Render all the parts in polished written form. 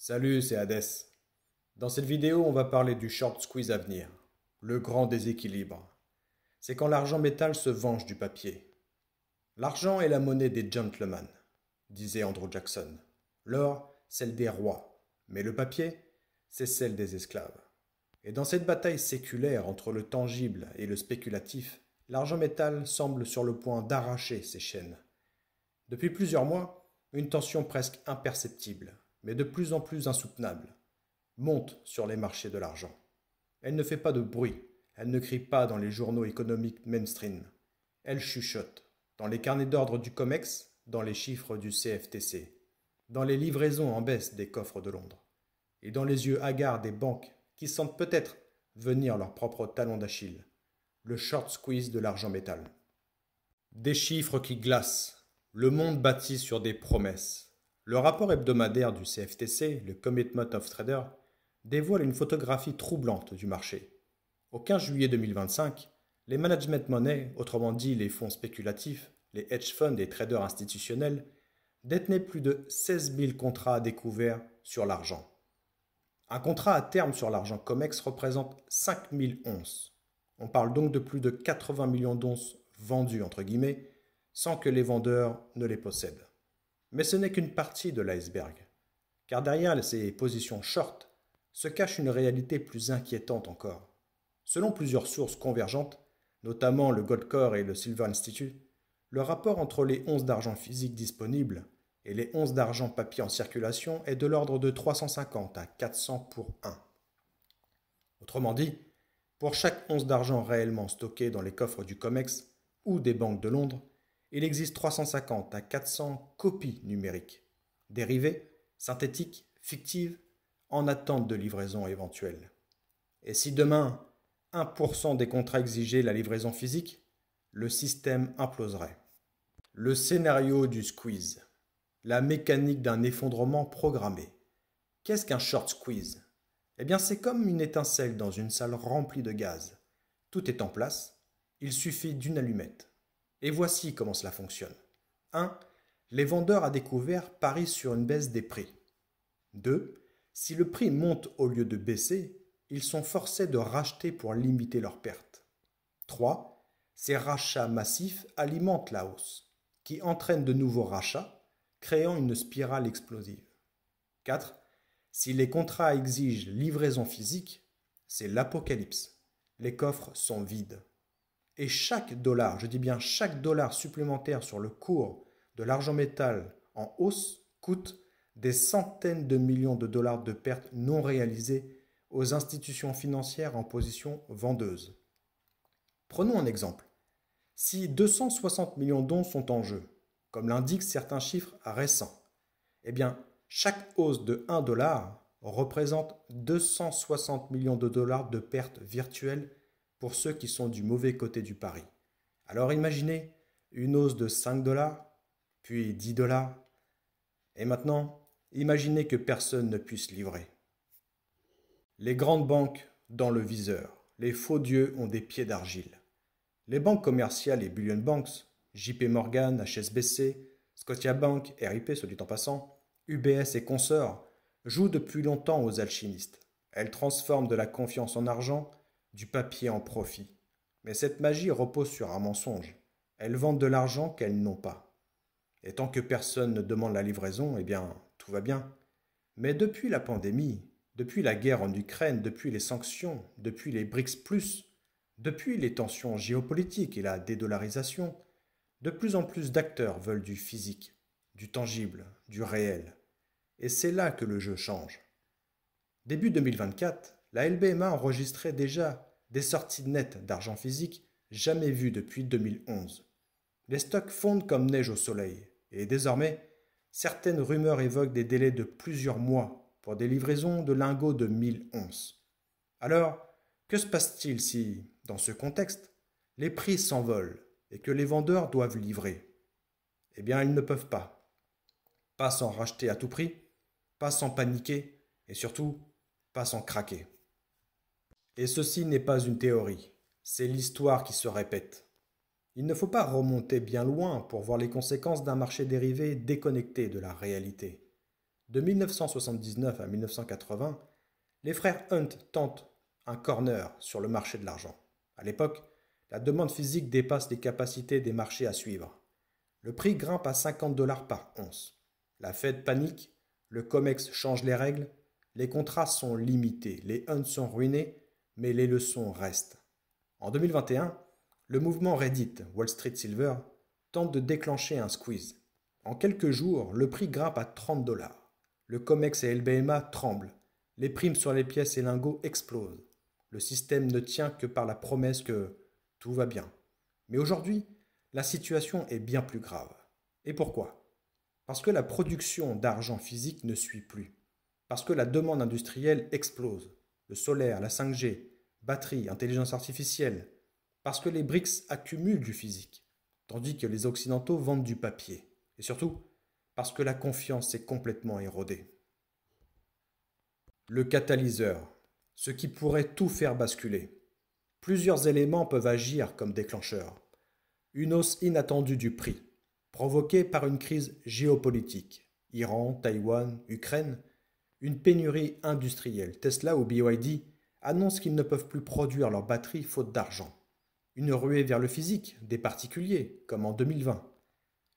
Salut, c'est Hadès. Dans cette vidéo, on va parler du short squeeze à venir, le grand déséquilibre. C'est quand l'argent métal se venge du papier. L'argent est la monnaie des gentlemen, disait Andrew Jackson. L'or, celle des rois, mais le papier, c'est celle des esclaves. Et dans cette bataille séculaire entre le tangible et le spéculatif, l'argent métal semble sur le point d'arracher ses chaînes. Depuis plusieurs mois, une tension presque imperceptible, mais de plus en plus insoutenable, monte sur les marchés de l'argent. Elle ne fait pas de bruit, elle ne crie pas dans les journaux économiques mainstream. Elle chuchote dans les carnets d'ordre du COMEX, dans les chiffres du CFTC, dans les livraisons en baisse des coffres de Londres, et dans les yeux hagards des banques qui sentent peut-être venir leur propre talon d'Achille, le short squeeze de l'argent métal. Des chiffres qui glacent, le monde bâti sur des promesses. Le rapport hebdomadaire du CFTC, le Commitment of Traders, dévoile une photographie troublante du marché. Au 15 juillet 2025, les management money, autrement dit les fonds spéculatifs, les hedge funds et traders institutionnels, détenaient plus de 16 000 contrats à découvert sur l'argent. Un contrat à terme sur l'argent COMEX représente 5 000 onces. On parle donc de plus de 80 millions d'onces vendues, entre guillemets, sans que les vendeurs ne les possèdent. Mais ce n'est qu'une partie de l'iceberg, car derrière ces positions short se cache une réalité plus inquiétante encore. Selon plusieurs sources convergentes, notamment le Goldcore et le Silver Institute, le rapport entre les onces d'argent physique disponibles et les onces d'argent papier en circulation est de l'ordre de 350 à 400 pour 1. Autrement dit, pour chaque once d'argent réellement stocké dans les coffres du COMEX ou des banques de Londres, il existe 350 à 400 copies numériques, dérivées, synthétiques, fictives, en attente de livraison éventuelle. Et si demain, 1% des contrats exigeaient la livraison physique, le système imploserait. Le scénario du squeeze, la mécanique d'un effondrement programmé. Qu'est-ce qu'un short squeeze? Eh bien, c'est comme une étincelle dans une salle remplie de gaz. Tout est en place, il suffit d'une allumette. Et voici comment cela fonctionne. 1. Les vendeurs à découvert parient sur une baisse des prix. 2. Si le prix monte au lieu de baisser, ils sont forcés de racheter pour limiter leurs pertes. 3. Ces rachats massifs alimentent la hausse, qui entraîne de nouveaux rachats, créant une spirale explosive. 4. Si les contrats exigent livraison physique, c'est l'apocalypse. Les coffres sont vides. Et chaque dollar, je dis bien chaque dollar supplémentaire sur le cours de l'argent métal en hausse coûte des centaines de millions de dollars de pertes non réalisées aux institutions financières en position vendeuse. Prenons un exemple. Si 260 millions d'onces sont en jeu, comme l'indiquent certains chiffres récents, eh bien, chaque hausse de 1 dollar représente 260 millions de dollars de pertes virtuelles pour ceux qui sont du mauvais côté du pari. Alors imaginez une hausse de 5 dollars, puis 10 dollars, et maintenant, imaginez que personne ne puisse livrer. Les grandes banques dans le viseur, les faux dieux ont des pieds d'argile. Les banques commerciales et bullion banks, JP Morgan, HSBC, Scotiabank, RIP, soit dit en passant, UBS et consorts, jouent depuis longtemps aux alchimistes. Elles transforment de la confiance en argent, du papier en profit. Mais cette magie repose sur un mensonge. Elles vendent de l'argent qu'elles n'ont pas. Et tant que personne ne demande la livraison, eh bien, tout va bien. Mais depuis la pandémie, depuis la guerre en Ukraine, depuis les sanctions, depuis les BRICS+, depuis les tensions géopolitiques et la dédollarisation, de plus en plus d'acteurs veulent du physique, du tangible, du réel. Et c'est là que le jeu change. Début 2024, la LBMA enregistrait déjà des sorties nettes d'argent physique jamais vues depuis 2011. Les stocks fondent comme neige au soleil, et désormais, certaines rumeurs évoquent des délais de plusieurs mois pour des livraisons de lingots de 1000 onces. Alors, que se passe-t-il si, dans ce contexte, les prix s'envolent et que les vendeurs doivent livrer? Eh bien, ils ne peuvent pas. Pas sans racheter à tout prix, pas sans paniquer, et surtout, pas sans craquer. Et ceci n'est pas une théorie, c'est l'histoire qui se répète. Il ne faut pas remonter bien loin pour voir les conséquences d'un marché dérivé déconnecté de la réalité. De 1979 à 1980, les frères Hunt tentent un corner sur le marché de l'argent. À l'époque, la demande physique dépasse les capacités des marchés à suivre. Le prix grimpe à 50 $ par once. La Fed panique, le COMEX change les règles, les contrats sont limités, les Hunt sont ruinés, mais les leçons restent. En 2021, le mouvement Reddit Wall Street Silver tente de déclencher un squeeze. En quelques jours, le prix grimpe à 30 $. Le COMEX et LBMA tremblent. Les primes sur les pièces et lingots explosent. Le système ne tient que par la promesse que tout va bien. Mais aujourd'hui, la situation est bien plus grave. Et pourquoi? Parce que la production d'argent physique ne suit plus. Parce que la demande industrielle explose. Le solaire, la 5G, batterie, intelligence artificielle. Parce que les BRICS accumulent du physique, tandis que les Occidentaux vendent du papier. Et surtout, parce que la confiance est complètement érodée. Le catalyseur, ce qui pourrait tout faire basculer. Plusieurs éléments peuvent agir comme déclencheurs. Une hausse inattendue du prix, provoquée par une crise géopolitique. Iran, Taïwan, Ukraine. Une pénurie industrielle. Tesla ou BYD annoncent qu'ils ne peuvent plus produire leurs batteries faute d'argent. Une ruée vers le physique, des particuliers, comme en 2020.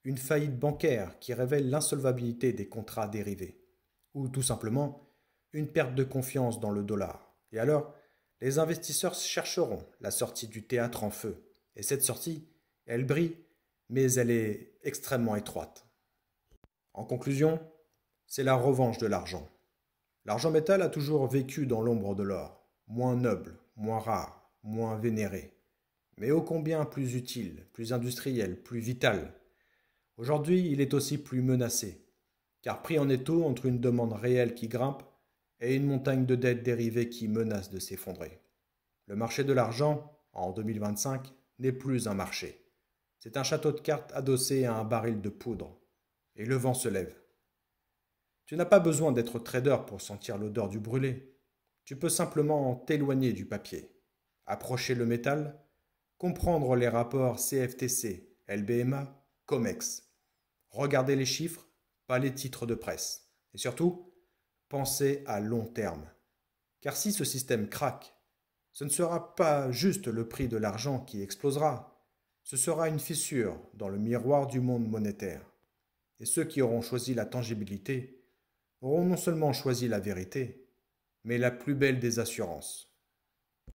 Une faillite bancaire qui révèle l'insolvabilité des contrats dérivés. Ou tout simplement, une perte de confiance dans le dollar. Et alors, les investisseurs chercheront la sortie du théâtre en feu. Et cette sortie, elle brille, mais elle est extrêmement étroite. En conclusion, c'est la revanche de l'argent. L'argent métal a toujours vécu dans l'ombre de l'or, moins noble, moins rare, moins vénéré, mais ô combien plus utile, plus industriel, plus vital. Aujourd'hui, il est aussi plus menacé, car pris en étau entre une demande réelle qui grimpe et une montagne de dettes dérivées qui menace de s'effondrer. Le marché de l'argent, en 2025, n'est plus un marché. C'est un château de cartes adossé à un baril de poudre. Et le vent se lève. Tu n'as pas besoin d'être trader pour sentir l'odeur du brûlé. Tu peux simplement t'éloigner du papier, approcher le métal, comprendre les rapports CFTC, LBMA, COMEX, regarder les chiffres, pas les titres de presse. Et surtout, penser à long terme. Car si ce système craque, ce ne sera pas juste le prix de l'argent qui explosera, ce sera une fissure dans le miroir du monde monétaire. Et ceux qui auront choisi la tangibilité auront non seulement choisi la vérité, mais la plus belle des assurances.